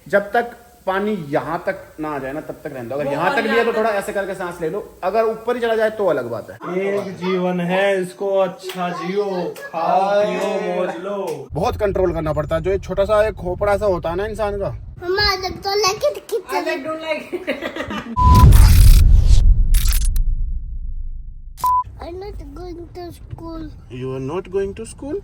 जब तक पानी यहाँ तक ना आ जाए ना तब तक रहने दो। अगर यहाँ तक भी है तो थोड़ा ऐसे करके सांस ले लो, अगर ऊपर ही चला जाए तो अलग बात है। एक जीवन है, इसको अच्छा जियो, खाओ पियो मौज लो। बहुत कंट्रोल करना पड़ता है। जो एक छोटा सा एक खोपड़ा सा होता है ना इंसान का। I'm not going to school. You are not going to school?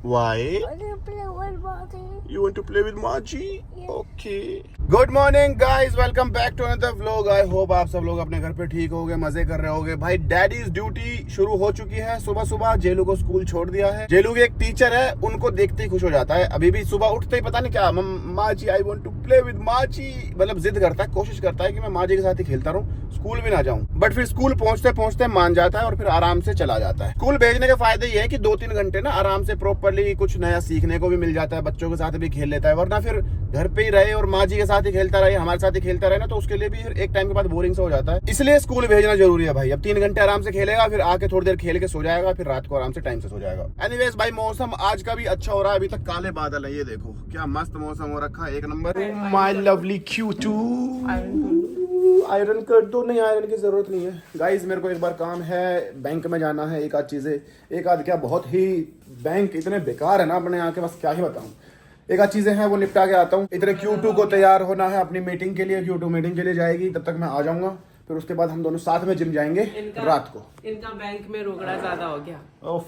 Why? I want to play with Marty. You want to play with Margie? Okay. Good morning guys, welcome back to another vlog. I hope आप सब लोग अपने घर पे ठीक होगे, मजे कर रहे होगे। भाई डैडीज ड्यूटी शुरू हो चुकी है। सुबह सुबह जेलू को स्कूल छोड़ दिया है। जेलू के एक टीचर है, उनको देखते ही खुश हो जाता है। अभी भी सुबह उठते ही पता नहीं क्या, माँ जी I want to play with माँ जी, मतलब जिद करता है, कोशिश करता है कि मैं माँ जी के साथ ही खेलता रहूं, स्कूल भी ना जाऊं। बट फिर स्कूल पहुंचते पहुंचते मान जाता है और फिर आराम से चला जाता है। स्कूल भेजने के फायदे ये है कि 2-3 घंटे ना आराम से प्रॉपरली कुछ नया सीखने को भी मिल जाता है, बच्चों के साथ भी खेल लेता है। वरना फिर घर पे ही रहे और माँ जी के साथ ही खेलता रहे, हमारे साथ ही खेलता रहे ना, तो उसके लिए भी फिर एक टाइम के बाद बोरिंग सा हो जाता है। इसलिए स्कूल भेजना जरूरी है भाई। अब 3 घंटे आराम से खेलेगा, फिर आके थोड़ी देर खेल के सो जाएगा, फिर रात को आराम से टाइम से सो जाएगा। एनीवेज भाई मौसम आज का भी अच्छा हो रहा है। अभी तक काले बादल है, ये देखो क्या मस्त मौसम हो रखा है, एक नंबर। माय लवली क्यूटू, आयरन कर दो। नहीं, आयरन की जरूरत नहीं है गाइस। मेरे को एक बार काम है, बैंक में जाना है। एक आध चीजें, एक आध क्या, बहुत ही बैंक इतने बेकार है ना अपने यहाँ के, बस क्या ही बताऊं। एक आध चीजें हैं वो निपटा के आता हूँ। इतने Q2 को तैयार होना है अपनी मीटिंग के लिए। Q2 मीटिंग के लिए जाएगी, तब तक मैं आ जाऊंगा। फिर उसके बाद हम दोनों साथ में जिम जाएंगे रात को। इनका बैंक में रोकड़ा ज्यादा हो गया, तो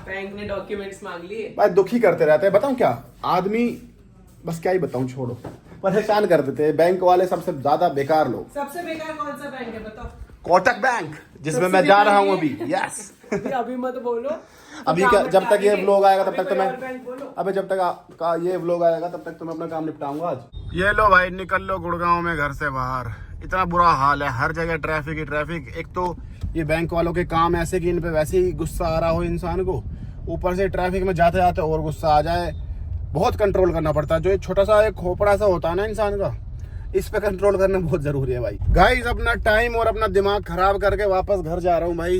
बैंक ने डॉक्यूमेंट्स मांग लिए। भाई दुखी करते रहते हैं, बताऊं क्या आदमी, बस क्या ही बताऊं, छोड़ो, परेशान कर देते हैं बैंक वाले। सबसे ज्यादा बेकार लोग। सबसे बेकार कौन सा बैंक है बताओ? कोटक बैंक, जिसमें मैं जा रहा हूँ अभी। यस अभी मत बोलो। अभी क्या, जब तक ये व्लॉग आएगा तब तक तो मैं, बोलो। अबे जब तक ये व्लॉग आएगा तब तक तो मैं अपना काम निपटाऊंगा आज। ये लो भाई, निकल लो गुड़गांव में घर से बाहर। इतना बुरा हाल है, हर जगह ट्रैफिक ही ट्रैफिक। एक तो ये बैंक वालों के काम ऐसे कि इन पे वैसे ही गुस्सा आ रहा हो इंसान को, ऊपर से ट्रैफिक में जाते जाते और गुस्सा आ जाए। बहुत कंट्रोल करना पड़ता है। जो एक छोटा सा एक खोपड़ा सा होता है ना इंसान का, इस पे कंट्रोल करना बहुत जरूरी है भाई। गाइस अपना टाइम और अपना दिमाग खराब करके वापस घर जा रहा हूँ भाई।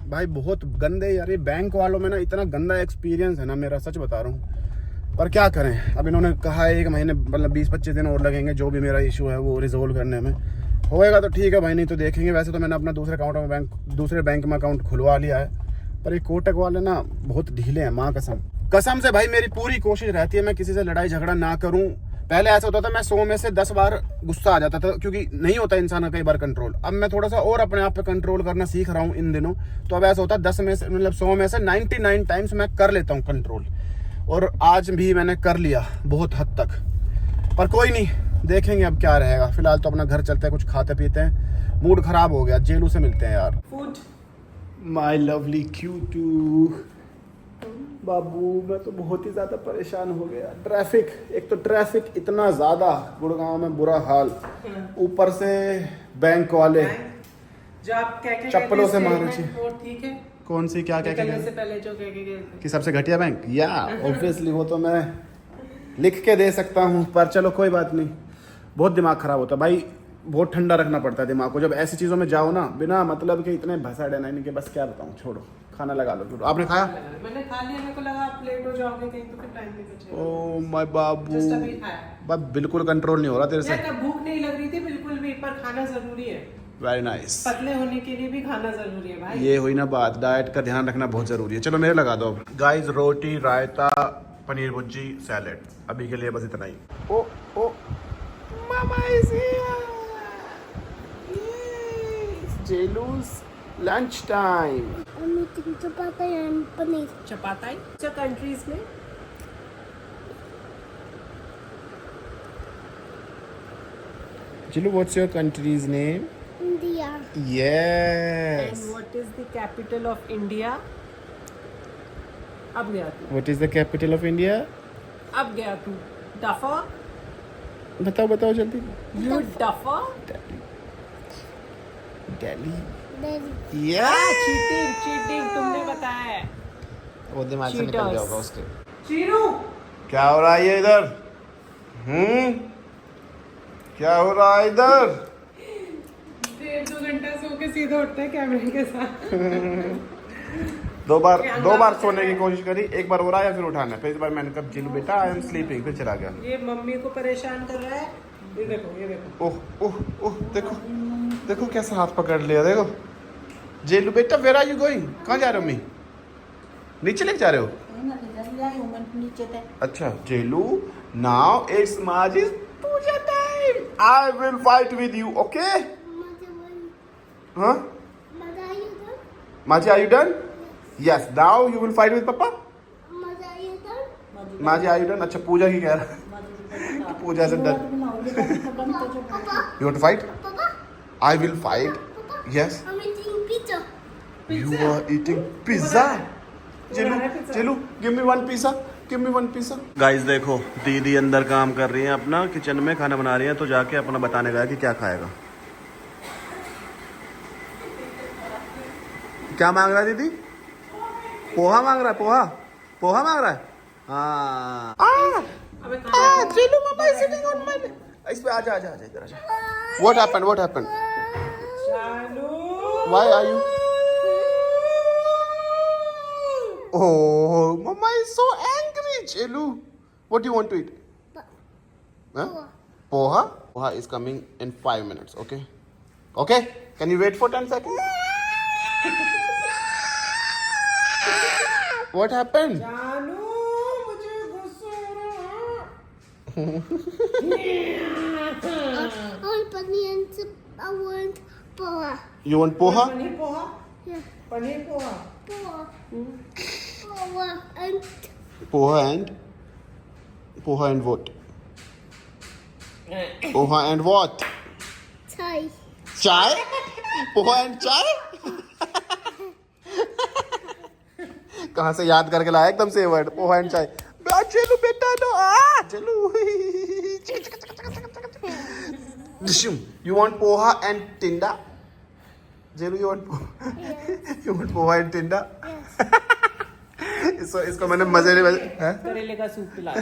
भाई बहुत गंदे यार, ये बैंक वालों में ना इतना गंदा एक्सपीरियंस है ना मेरा, सच बता रहा हूँ। पर क्या करें, अब इन्होंने कहा है 1 महीने मतलब 20-25 दिन और लगेंगे जो भी मेरा इशू है वो रिजोल्व करने में। होएगा तो ठीक है भाई, नहीं तो देखेंगे। वैसे तो मैंने अपना दूसरे बैंक में अकाउंट खुलवा लिया है, पर ये कोटक वाले ना बहुत ढीले हैं, माँ कसम से भाई। मेरी पूरी कोशिश रहती है मैं किसी से लड़ाई झगड़ा ना करूं। पहले ऐसा होता था, मैं 100 में से 10 बार गुस्सा आ जाता था, क्योंकि नहीं होता इंसान का कई बार कंट्रोल। अब मैं थोड़ा सा और अपने आप पे कंट्रोल करना सीख रहा हूँ इन दिनों। तो अब ऐसा होता है 10 में से मतलब 100 में से 99 टाइम्स मैं कर लेता हूँ कंट्रोल। और आज भी मैंने कर लिया बहुत हद तक। पर कोई नहीं, देखेंगे अब क्या रहेगा। फिलहाल तो अपना घर चलते हैं, कुछ खाते पीते हैं। मूड खराब हो गया, जेलू से मिलते हैं यार। फूड माई लवली क्यूटू बाबू, मैं तो बहुत ही ज्यादा परेशान हो गया। ट्रैफिक, एक तो ट्रैफिक इतना ज्यादा गुड़गांव में, बुरा हाल। ऊपर से बैंक वाले जो आप क्या चप्पलों से मारे। ठीक है, कौन सी क्या निकलने से पहले जो कि सबसे घटिया बैंक, या ऑब्वियसली वो तो मैं लिख के दे सकता हूँ, पर चलो कोई बात नहीं। बहुत दिमाग खराब होता है भाई, बहुत ठंडा रखना पड़ता है दिमाग को जब ऐसी चीज़ों में जाओ ना, बिना मतलब के इतने भसा डे नहीं कि बस क्या बताऊँ, छोड़ो। खाना लगा लो। आपने खाया? मैंने खा लिया, मेरे को लगा आप लेट हो जाओगे कहीं तो फिर टाइम नहीं बचेगा। ओह माय बाबू, जस्ट अभी खाया। बस बिल्कुल कंट्रोल नहीं हो रहा तेरे से। भूख नहीं लग रही थी बिल्कुल भी, पर खाना जरूरी है। Very nice. पतले होने के लिए भी खाना जरूरी है भाई। ये हुई ना बात, डाइट का ध्यान रखना बहुत जरूरी है। चलो मेरे लगा दो गाइस। रोटी, रायता, पनीर भुर्जी, सैलेड। अभी के लिए बस इतना ही। ओ ओ मामा इज हियर, जेलूस lunch time. I'm eating chapati and paneer. चपाताई कंट्रीज में Jilu, what's your country's name? India. Yes. And what is the capital of India? अब गया तू, What is the capital of India? अब गया तू। डफा, बताओ जल्दी। यू डफा। दिल्ली। Delhi. चीटिंग तुमने बताया है। वो दिमाग से निकल गया होगा उसके। चीरू, क्या हो रहा है ये इधर? क्या हो रहा है इधर? 1.5-2 घंटा सो के सीधा उठता है कैमरे के साथ। दो बार सोने की कोशिश करी, एक बार हो रहा है या फिर उठाना, फिर इस बार मैंने कहा जिलू बेटा आई एम स्लीपिंग, फिर चला गया। ये मम्मी को परेशान कर रहा है। ये देखो ये देखो। ओह ओह ओह, देखो देखो कैसा हाथ पकड़ लिया, देखो। जेलू बेटा वेयर आर यू गोइंग, कहाँ जा रहे हो? मी नीचे लेके जा रहे हो? अच्छा जेलू, नाउ इट्स माजिद पूजा time, I will fight with you, okay? हाँ माजी, are you done? Yes, now you will fight with पापा। माजी आर यू डन? अच्छा पूजा की कह रहा है, पूजा से done. You want to fight? I will fight, yes. You are eating pizza. Jelu give me one pizza, give me one pizza. Guys देखो दीदी अंदर काम कर रही है अपना, किचन में खाना बना रही है, तो जाके अपना बताने गया कि क्या खाएगा। क्या मांग रहा है दीदी? पोहा मांग रहा है, पोहा मांग रहा है। हाँ जेलू मामा is sitting on my, इस पे आजा इधर आजा। What happened? Why are you? Oh, Mama is so angry, Chelu. What do you want to eat? Huh? Poha? Poha is coming in 5 minutes, okay? Okay? Can you wait for 10 seconds? What happened? जानू मुझे गुस्सा हो I want poha. You want poha? Paneer poha. Yeah. Paneer poha. Poha and Poha and what? Poha and what? chai. Chai? Poha and chai? कहाँ से याद करके लाया एकदम से वर्ड, पोहा एंड चाय। चलो बेटा नो, चलो। You want poha and tinda? जेलू you want poha and tinda? इसको मैंने मजे करेले का सूप पिला।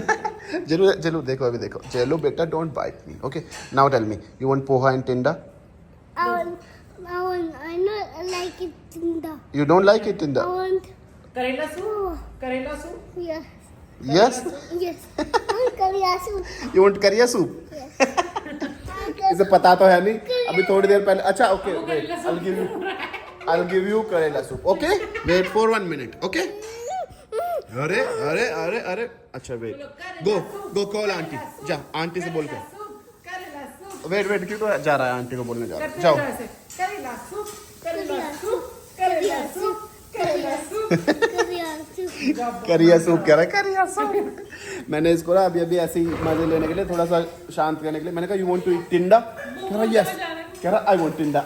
जेलू देखो अभी देखो, जेलू बेटा don't bite me, okay? Now tell me, you want poha and tinda? I not like it tinda. You don't like it tinda? I want करेला soup. yes. Yes? Yes. I want curry soup. You want करिया soup? इसे पता तो है नहीं, अभी थोड़ी देर पहले। अच्छा okay, wait, I'll give you karela soup, okay? Wait for 1 minute, okay? अरे अच्छा वेट, गो कॉल आंटी, जा आंटी से बोल के। वेट क्यों तो जा रहा है, आंटी को बोलने जा रहा है, जाओ। करेला सूप। करिया सूप कह रहा है, करिया सूप। मैंने इसको ना अभी ऐसे ही मजे लेने के लिए, थोड़ा सा शांत करने के लिए मैंने कहा यू वांट टू ईट टिंडा? कह रहा यस, कह रहा आई वांट टिंडा।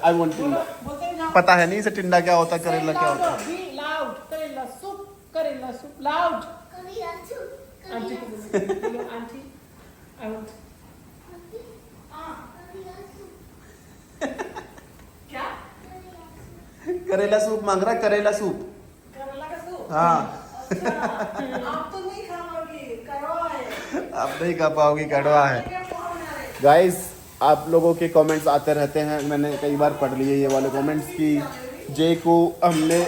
पता है नहीं इसे टिंडा क्या होता है, करेला क्या होता है। करेला सूप लाउड। आंटी को बोलो, आंटी आई वांट क्या? करेला सूप मांग रहा है, करेला सूप। करेला का सूप। हाँ आप तो नहीं खाओगे, कड़वा है। आप नहीं खा पाओगी, कड़वा है। गाइस आप लोगों के कमेंट्स आते रहते हैं, मैंने कई बार पढ़ लिए ये वाले कमेंट्स कि जे को हमने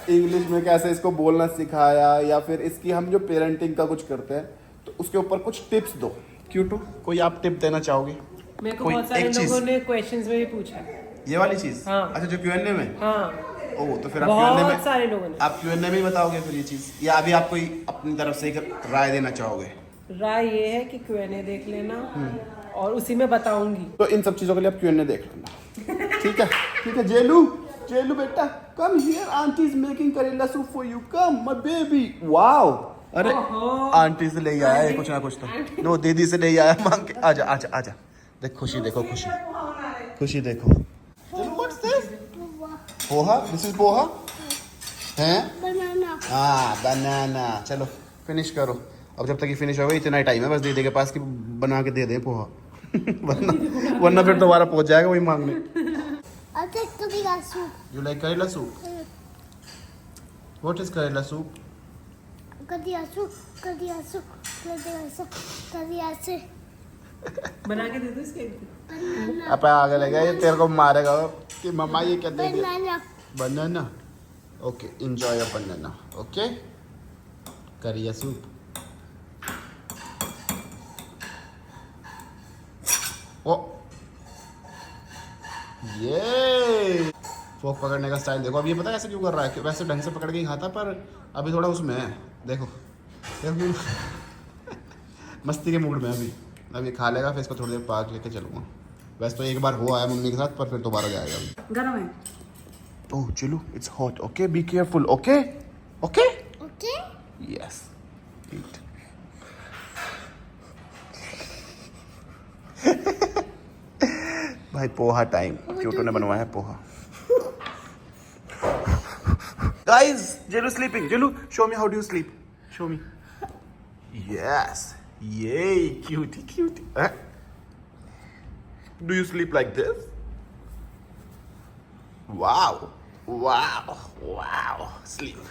इंग्लिश में कैसे इसको बोलना सिखाया, या फिर इसकी हम जो पेरेंटिंग का कुछ करते हैं तो उसके ऊपर कुछ टिप्स दो। क्यूटू कोई आप टिप देना चाहोगे? मेरे को कोई बहुत सारे एक चीज, लोगों ने क्वेश्चंस में भी पूछा। ये वाली चीज? हाँ। अच्छा जो Q&A में? हाँ ओह तो फिर आप Q&A में, बहुत सारे लोगों ने। आप Q&A में ही बताओगे फिर ये चीज, या अभी आप कोई अपनी तरफ से एक राय देना चाहोगे? राय ये है कि Q&A देख लेना और उसी में बताऊंगी। तो इन सब चीजों के लिए आप Q&A देख लेना, ठीक है? जेलू बेटा come here, aunty is making करेला soup for you, come my baby. Wow, अरे आंटी से ले आया है कुछ ना कुछ तो, नो दीदी से ले आया मांग के। आजा देख, खुशी देखो, खुशी देखो। What's this? Poha? This is poha हैं? Banana. हाँ बनाना। चलो फिनिश करो, अब जब तक ये फिनिश होगा इतना ही टाइम है बस दीदी के पास कि बना के दे दे पोहा। वरना फिर दोबारा पहुंच जाएगा वही मांगने। I'll take curry soup. You like Karela soup? What is Karela soup? Curry soup. बना के दे दो इसके। Banana. अब आगे लगा ये तेरे को मारेगा कि मम्मा ये क्या दे दिया? Banana. Banana. Okay enjoy your banana. Okay? करिया सूप. ओ ये फोक पकड़ने का स्टाइल देखो. अब ये पता है ऐसे क्यों कर रहा है? वैसे ढंग से पकड़ के ही खाता पर अभी थोड़ा उसमें है. देखो मस्ती के मूड में अभी. अब ये खा लेगा फिर इसको थोड़ी देर पार्क लेके चलूँगा. वैसे तो एक बार हो आया मम्मी के साथ पर फिर दोबारा जाएगा अभी. गरम है. Oh Chillu it's hot. Okay be careful. Okay okay Okay? Yes eat. भाई पोहा टाइम. क्यूटो ने बनवाया है poha. Guys Jelu sleeping. Jelu show me how do you sleep. Show me. Yes ये cutie cutie. Do you sleep like this? Wow wow wow. Sleep.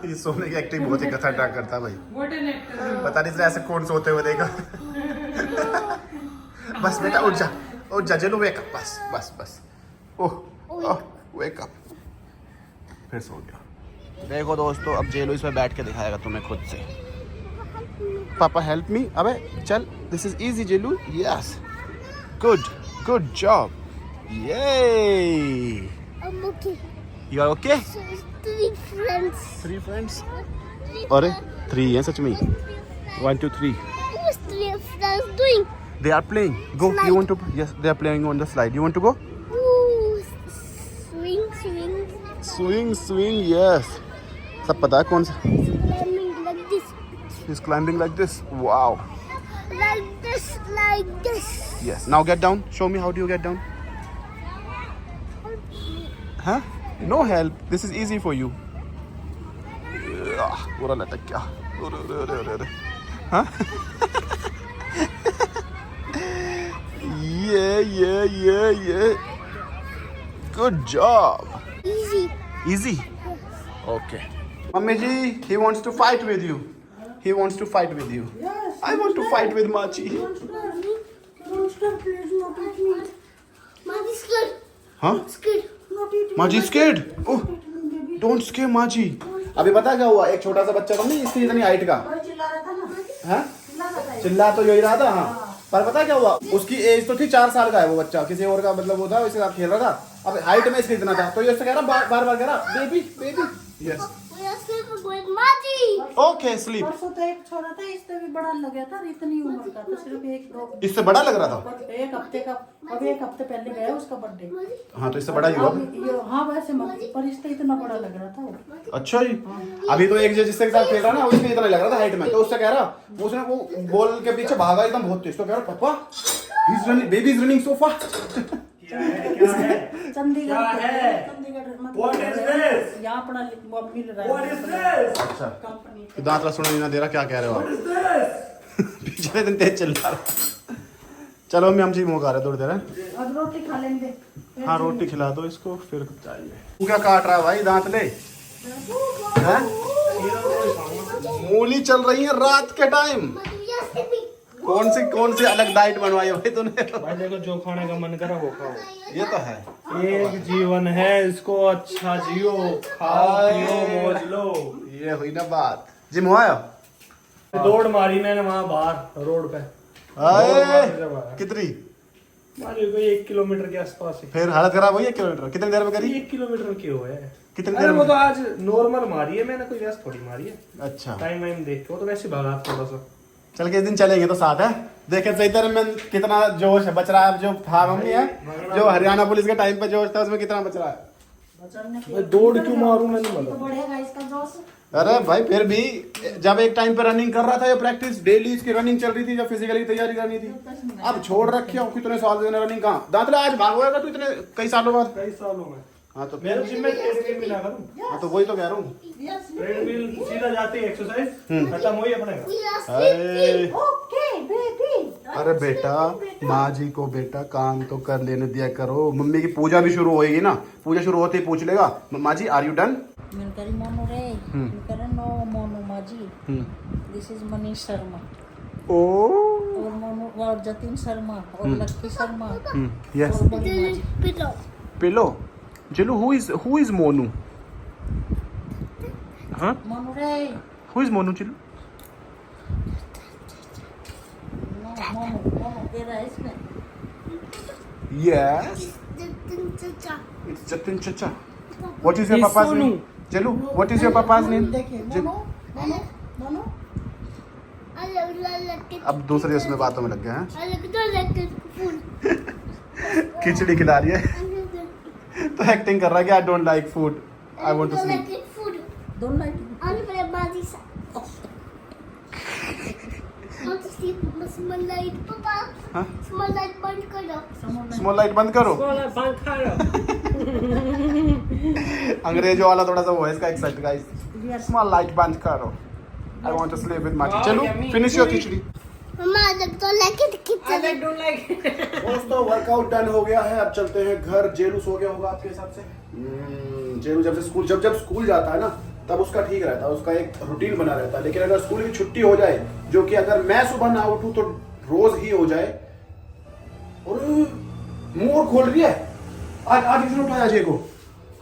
ये सोने की acting बहुत ही खतरनाक करता है भाई. पता नहीं ऐसे कौन सोते हुए देखा. बस बेटा उठ जा जेलू. Wake up. बस बस बस. ओह वेक अप. फिर सो गया. देखो दोस्तों अब जेलू इस पे बैठ के दिखाएगा तुम्हें खुद से. पापा हेल्प मी. अबे चल. This is easy Jelu. Yes good job. ये I'm okay. You are okay. So, 3 friends. 3 friends. अरे 3 हैं सच में. 1 2 3. What's 3 friends doing? They are playing. Go. Slide. You want to? Yes, they are playing on the slide. You want to go? Ooh, swing. Swing. Yes. सब पता है कौन सा? Climbing like this. He's climbing like this. Wow. Like this. Yes. Now get down. Show me how do you get down? Huh? No help. This is easy for you. पूरा लटक गया. अरे. हाँ? Yeah. Good job. Easy. Okay. Mummy ji, he wants to fight with you. Yes. I want to fight with Machi. Don't stop, please, not eat me. Mommy's scared. Huh? Scared. Not eat me. Machi scared. Oh, don't scare Machi. अभी पता क्या हुआ? एक छोटा सा बच्चा था नहीं इसकी इतनी हाइट का. कोई चिल्ला रहा था ना. हाँ? चिल्ला रहा था. चिल्ला तो यही रहा था. हाँ. पर पता क्या हुआ? उसकी एज तो थी 4 साल का है वो बच्चा. किसी और का मतलब वो था इसके साथ खेल रहा था. अब हाइट में इसका इतना था तो ये उससे कह रहा बार कह रहा baby. Yes. We are scared for going Mati. Okay sleep. परसों तो एक छोरा था इससे भी बड़ा लग गया था. इतनी उम्र का था सिर्फ 1-2. इससे बड़ा लग रहा था. एक हफ्ते का. अभी 1 हफ्ते पहले गया उसका बर्थडे. हाँ तो इससे बड़ा ही हुआ. हाँ वैसे मत पर इससे इतना बड़ा लग रहा था वो. अच्छा जी. अभी तो एक जिसके साथ खेल रहा ना उसके इतना लग रहा था हाइट में तो उससे कह रहा उसने वो बॉल के पीछे भागा एकदम बहुत तेज. तो कह रहा पापा baby is running so fast. Chandigarh यहाँ अपना मम्मी अच्छा तो दांत सुन नहीं दे रहा. क्या कह रहे हो आप? पिछले दिन तेज चल रहा. चलो हम जी मुँह खा रहे थोड़ी देर. अब रोटी खा लेंगे. हाँ रोटी खिला दो इसको फिर चाहिए. तू क्या काट रहा है भाई दांत ले? हैं? मूली चल रही है रात के टाइम. We are sleeping. कौन सी अलग डाइट बनवाई है भाई तूने? भाई देखो जो खाने का मन करा वो खाओ. ये तो है. एक जीवन है इसको अच्छा जियो. खाओ पियो मौज लो. ये हुई ना बात. जिम हुआ आया? दौड़ मारी मैंने वहाँ बाहर रोड पे. कितनी? मारी कोई 1 किलोमीटर के आसपास ही. फिर हालत खराब हुई है. किलोमीटर कितनी देर में करी? 1 किलोमीटर क्यों है? कितनी अरे देर वो में? तो आज नॉर्मल मारी है मैंने. कोई व्यस्त थोड़ी मारी है. अच्छा टाइम वाइम देख के वो तो वैसे भागा थोड़ा सा. चल के इस दिन चलेंगे तो साथ है. देखे सही तरह में कितना जोश है बच रहा है. जो था मम्मी है जो हरियाणा पुलिस के टाइम पे जोश था उसमें कितना बच रहा है. मैं दौड़ क्यों मारूं मैंने तो बोला. बढ़ेगा इसका जोश. अरे भाई फिर भी जब एक टाइम पे रनिंग कर रहा था ये प्रैक्टिस डेली इसकी रनिंग चल रही थी जब फिजिकली तैयारी करनी थी. अब छोड़ रखे हो कितने साल से रनिंग. कहाँ दांतला आज भागोगा तू इतने कई सालों बाद. कई सालों में. हाँ तो मेरे जिम में ट्रेडमिल मिला करूं. हाँ तो वही तो कह रहा हूँ. ट्रेडमिल सीधा जाती है एक्सरसाइज खत्म हुई अपने. We are sleeping. Okay baby. अरे बेटा माँ जी को बेटा काम तो कर लेने दिया करो. मम्मी की पूजा भी शुरू होएगी ना. पूजा शुरू होते ही पूछ लेगा माँ जी are you done. Milkari mono re. Milkari no mono maji. This is Manish Sharma. ओ और मोनू और जतिन शर्मा और लक्की शर्मा यस और बड़ी माँ जी। Pillow pillow Jilu who is Monu हाँ मोनू रे हु इज मोनू जिलू मोनू मोनू तेरा है इसमें यस चाचा इट्स जतिन चाचा व्हाट इज योर He's पापा's Sonu. Name Jilu what is your पापा's नेम देखिए मोनू मोनू मोनू अलग अब दूसरे उसमें बातों में लग गए हैं अलग फूल खिचड़ी खिला रही है तो एक्टिंग कर रहा है कि I don't like food I want to sleep food दोनों लाइट और मेरे बाजी सा और स्लीप स्मॉल लाइट पापा हाँ? स्मॉल लाइट बंद कर दो स्मॉल लाइट बंद करो बोला पंखा अंग्रेजों वाला थोड़ा सा वो है इसका एक्सेंट गाइस स्मॉल लाइट बंद करो I want to sleep with माची Wow, चलो yummy. फिनिश योर खिचड़ी मम्मा अलग तो लेके I kitchen like don't like दोस्तों वर्कआउट डन हो गया है अब चलते हैं घर जेलू सो गया होगा आपके हिसाब से जेलू जब से स्कूल जब स्कूल जाता है ना तब उसका ठीक रहता है उसका एक रूटीन बना रहता है लेकिन अगर स्कूल की छुट्टी हो जाए जो कि अगर मैं सुबह ना उठूं तो रोज ही हो जाए और मुंह और खोल रही है आज किसने उठाया अजय को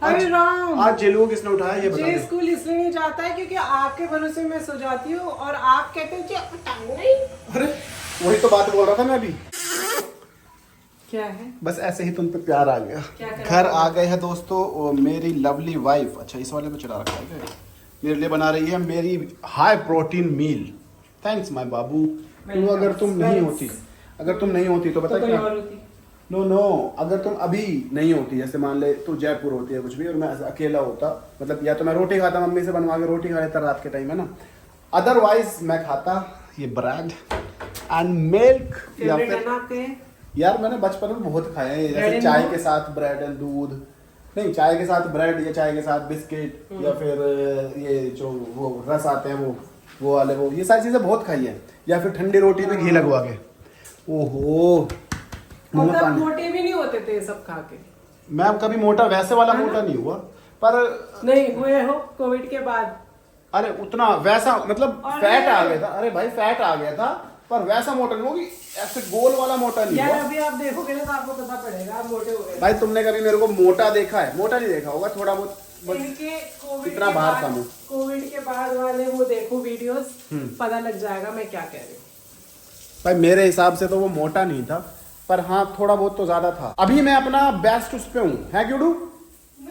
हरे राम आज जेलू को किसने उठाया ये बता जे दो स्कूल इसलिए नहीं जाता है क्योंकि आपके भरोसे में सो जाती हूँ और आप कहते हो कि टांग नहीं अरे वही तो बात बोल रहा था मैं अभी क्या है बस ऐसे ही तुम पे प्यार आ गया क्या करा घर आ गए हैं दोस्तों और मेरी लवली वाइफ अच्छा इस वाले में चला रखा है क्या? मेरे लिए बना रही है मेरी high protein meal thanks my बाबू तो अगर तुम नहीं होती तो बता तो कोई क्या और होती नो अगर तुम अभी नहीं होती जैसे मान ले तू जयपुर होती है कुछ भी और मैं अकेला होता मतलब या तो मैं रोटी खाता मम्मी से बनवा के रोटी खा लेता रात के टाइम है ना अदरवाइज मैं खाता ये ब्रेड एंड मिल्क या फेवरेट है फिर ना आपके यार मैंने बचपन में बहुत खाए हैं Bread जैसे and चाय milk? के साथ ब्रेड एंड दूध नहीं चाय के साथ ब्रेड या चाय के साथ बिस्किट या फिर ये जो वो रस आते हैं वो वाले वो ये सारी चीजें बहुत खाई है या फिर ठंडी रोटी पे घी लगवा के ओहो मुंह में मतलब पानी मोटे भी नहीं होते थे ये सब खा के मैं अब कभी मोटा वैसे वाला मोटा नहीं हुआ पर नहीं हुए हो कोविड के बाद अरे उतना वैसा मतलब अरे! फैट आ गया था अरे भाई फैट आ गया था पर वैसा मोटा नहीं हुआ कि ऐसे गोल वाला मोटा नहीं यार हुआ अभी आप देखोगे ना तो आपको पता पड़ेगा आप मोटे हो गए भाई तुमने कभी मेरे को मोटा देखा है मोटा नहीं देखा होगा थोड़ा बहुत बस इनके कोविड इतना के बाहर बाद था मैं। कोविड के बाद वाले वो देखो वीडियोस पता लग जाएगा मैं क्या कह रही हूँ भाई मेरे हिसाब से तो वो मोटा नहीं था पर हाँ थोड़ा बहुत तो ज्यादा था अभी मैं अपना बेस्ट उस पे हूँ है क्यों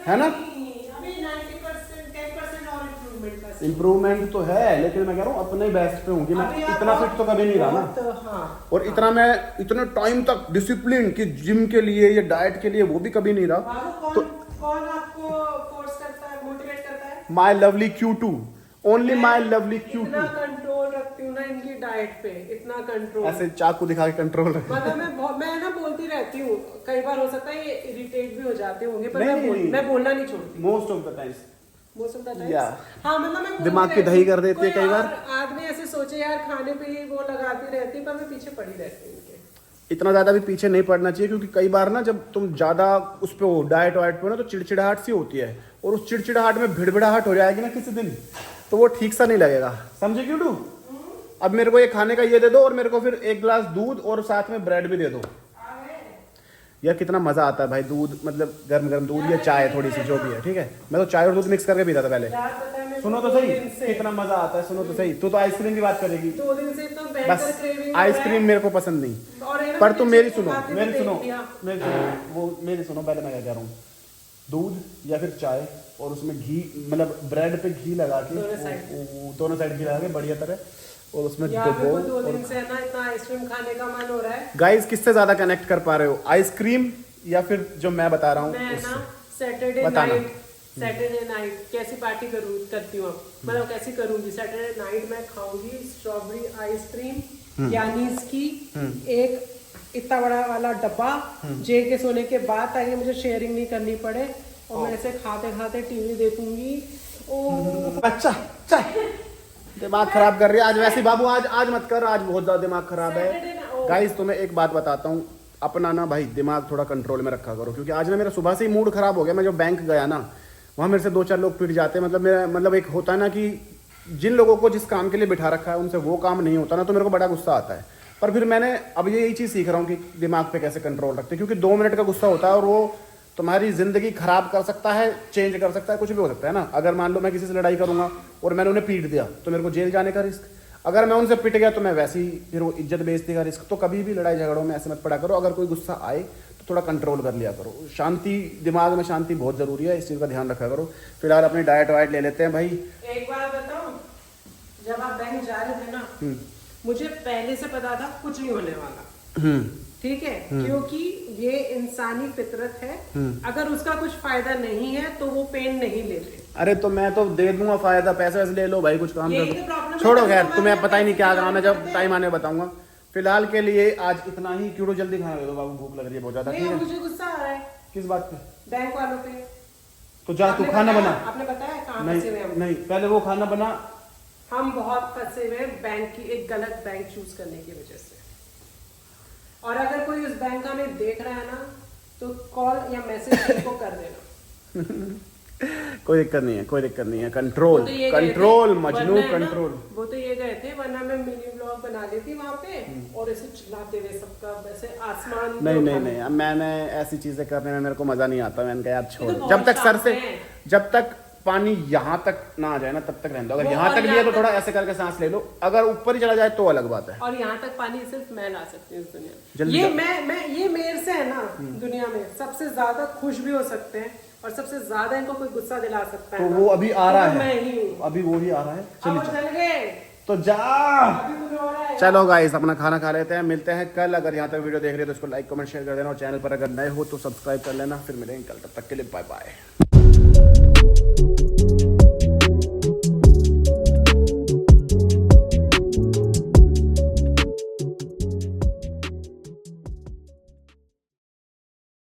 है ना अभी 90% 10% और इम्प्रूवमेंट का इम्प्रूवमेंट तो है लेकिन मैं कह रहा हूँ अपने बेस्ट पे हूँ कि मैं अभी आप इतना फिट तो कभी नहीं रहा ना बहुत, हाँ और इतना मैं इतने टाइम तक डिसिप्लिन कि जिम के लिए या डाइट के लिए वो भी कभी नहीं रहा बाबू कौन आपको फोर्स करता है मोटिवेट करता है my lovely Q2 only my lovely इतना Q2 कंट्रोल रखती हूँ ना इनकी डाइट पे इतना कंट्रोल ऐसे चाकू दिखा के कंट्रोल रखे मतलब मैं ना बोलती रहती हूँ कई बार हो सकता है ये इरिटेट भी हो जाते होंगे पर नहीं। मैं बोलना नहीं छोड़ती most of the times most of the Yeah. Times हाँ मतलब मैं बोलती दिमाग की रहती दही हूँ। कर देती है कोई कई बार। और आदमी ऐसे सोचे यार खाने पे ही वो लगाती रहती है पर मैं पीछे पड़ी रहती हूँ इनके इतना ज्यादा भी पीछे नहीं पड़ना चाहिए क्योंकि कई बार ना जब तुम ज्यादा उस पे हो डाइट वाइट पे ना तो चिड़चिड़ाहट सी होती है और उस चिड़चिड़ाहट में भिड़भिड़ाहट हो जाएगी ना किसी दिन तो वो ठीक सा नहीं लगेगा समझे क्यों टू अब मेरे को ये खाने का ये दे दो और मेरे को फिर एक गिलास दूध और साथ में ब्रेड भी दे दो यार कितना मजा आता है भाई दूध मतलब गर्म गर्म दूध या चाय थोड़ी सी जो भी है ठीक है मैं तो चाय और दूध मिक्स करके पीता था पहले यार पता है मेरे सुनो को तो 2 सही दिन से कितना मजा आता है सुनो तो सही तू तो आइसक्रीम की बात करेगी 2 दिन से इतना भयंकर बस क्रेविंग आइसक्रीम मेरे को पसंद नहीं और है ना पर तुम पीछे मेरी सुनो खाते मेरी हुए सुनो देख लिया। मेरी सुनो वो मेरी सुनो पहले मैं क्या कह रहा हूँ दूध या फिर चाय और उसमें घी मतलब ब्रेड पे घी लगा के दोनों साइड घी लगा के बढ़िया तरह और उसमें यार मेरे को 2 डुबो दिन से ना इतना आइसक्रीम खाने का मन हो रहा है गाइस किससे ज्यादा कनेक्ट कर पा रहे हो आइसक्रीम या फिर जो मैं बता रहा मैं हूँ ना सैटरडे नाइट कैसी पार्टी करती हूँ मतलब कैसी करूंगी सैटरडे नाइट मैं खाऊंगी स्ट्रॉबेरी आइसक्रीम यानी इसकी एक इतना बड़ा वाला डब्बा जे के सोने के बाद ताकि मुझे शेयरिंग नहीं करनी पड़े और मैं ऐसे खाते खाते टीवी देखूंगी ओ अच्छा चाय दिमाग खराब कर रही है आज वैसे बाबू आज मत कर आज बहुत ज्यादा दिमाग खराब है गाइस तुम्हें एक बात बताता हूँ अपना ना भाई दिमाग थोड़ा कंट्रोल में रखा करो क्योंकि आज ना मेरा सुबह से ही मूड खराब हो गया मैं जो बैंक गया ना वहाँ मेरे से 2-4 लोग पिट जाते हैं मतलब मेरा मतलब एक होता है ना कि जिन लोगों को जिस काम के लिए बिठा रखा है उनसे वो काम नहीं होता ना तो मेरे को बड़ा गुस्सा आता है पर फिर मैंने अब ये यही चीज़ सीख रहा हूँ कि दिमाग पे कैसे कंट्रोल रखते, क्योंकि 2 मिनट का गुस्सा होता है और वो तुम्हारी ज़िंदगी खराब कर सकता है, चेंज कर सकता है, कुछ भी हो सकता है ना। अगर मान लो मैं किसी से लड़ाई करूँगा और मैंने उन्हें पीट दिया तो मेरे को जेल जाने का रिस्क, अगर मैं उनसे पिट गया तो मैं वैसे ही फिर वो इज्जत बेइज्जती का रिस्क। तो कभी भी लड़ाई झगड़ों में ऐसे मत पड़ा करो। अगर कोई गुस्सा आए तो थोड़ा कंट्रोल कर लिया करो। शांति, दिमाग में शांति बहुत ज़रूरी है, इस चीज़ का ध्यान रखा करो। फिलहाल अपनी डाइट वाइट ले लेते हैं भाई। एक बात बताऊं, जब आप बैंक जा रहे थे ना, मुझे पहले से पता था कुछ नहीं होने वाला, ठीक है, क्योंकि ये इंसानी फितरत है। अगर उसका कुछ फायदा नहीं है तो वो पेन नहीं लेते। अरे तो मैं तो दे दूंगा फायदा, पैसे वैसे ले लो भाई, कुछ काम यही कर तो प्रॉब्लम दो। है, छोड़ो, खैर हमारे तुम्हें यहाँ पता ही नहीं क्या पैसे काम है, जब करते टाइम आने बताऊंगा। फिलहाल के लिए आज इतना ही। क्यों जल्दी खाना दे दो बाबू, भूख लग रही है बहुत ज्यादा। नहीं, ठीक है, मुझे गुस्सा आ रहा है किस बात पे? बैंक वालों पे। तो जा तू आपने खाना बताया- बना। आपने बताया कहाँ नहीं फंसे हुए हम। नहीं, पहले वो खाना बना। हम बहुत फंसे हुए हैं बैंक की एक गलत बैंक चूज करने की वजह से। और अगर कोई उस बैंक का में देख रहा है ना, तो कॉल या मैसेज को कर देना। कोई दिक्कत नहीं है, कोई दिक्कत नहीं है। वो कंट्रोल तो ये गए थे, कंट्रोल मजनू वरना है ना, कंट्रोल। वो तो ये गए थे, वरना मैं मिनी ब्लॉग बना लेती वहां पे और ऐसे चिल्लाते हुए सबका वैसे आसमान पे नहीं नहीं उठाते। नहीं, अब मैंने ऐसी चीजें करने में मेरे को मजा नहीं आता। मैंने कहा यार छोड़, ये तो जब तक बहुत सर से, शांत है। जब तक पानी यहाँ तक ना आ जाए ना तब तक रहने दो। अगर वो यहाँ और तक भी है यहाँ तो तक- थोड़ा ऐसे करके सांस ले लो। अगर ऊपर ही चला जाए तो अलग बात है। और यहाँ तक पानी सिर्फ मैं ला सकती हूँ इस दुनिया में। जल्दी ये जाओ। मैं ये मेरे से है ना, दुनिया में सबसे ज्यादा खुश भी हो सकते हैं और सबसे ज्यादा इनको कोई गुस्सा दिला सकता तो है ना, वो अभी आ रहा तो मैं है, ही हूँ। अभी वो ही आ रहा है। अब चलिए वो चल गए, तो जा। अभी कुछ हो रहा है। चलो गाइस, अपना खाना खा लेते हैं, मिलते हैं कल। अगर यहाँ तक वीडियो देख रहे हो तो इसको लाइक कमेंट शेयर कर देना और चैनल पर अगर नए हो तो सब्सक्राइब कर लेना। फिर मिलेंगे कल, तब तक के लिए बाय बाय।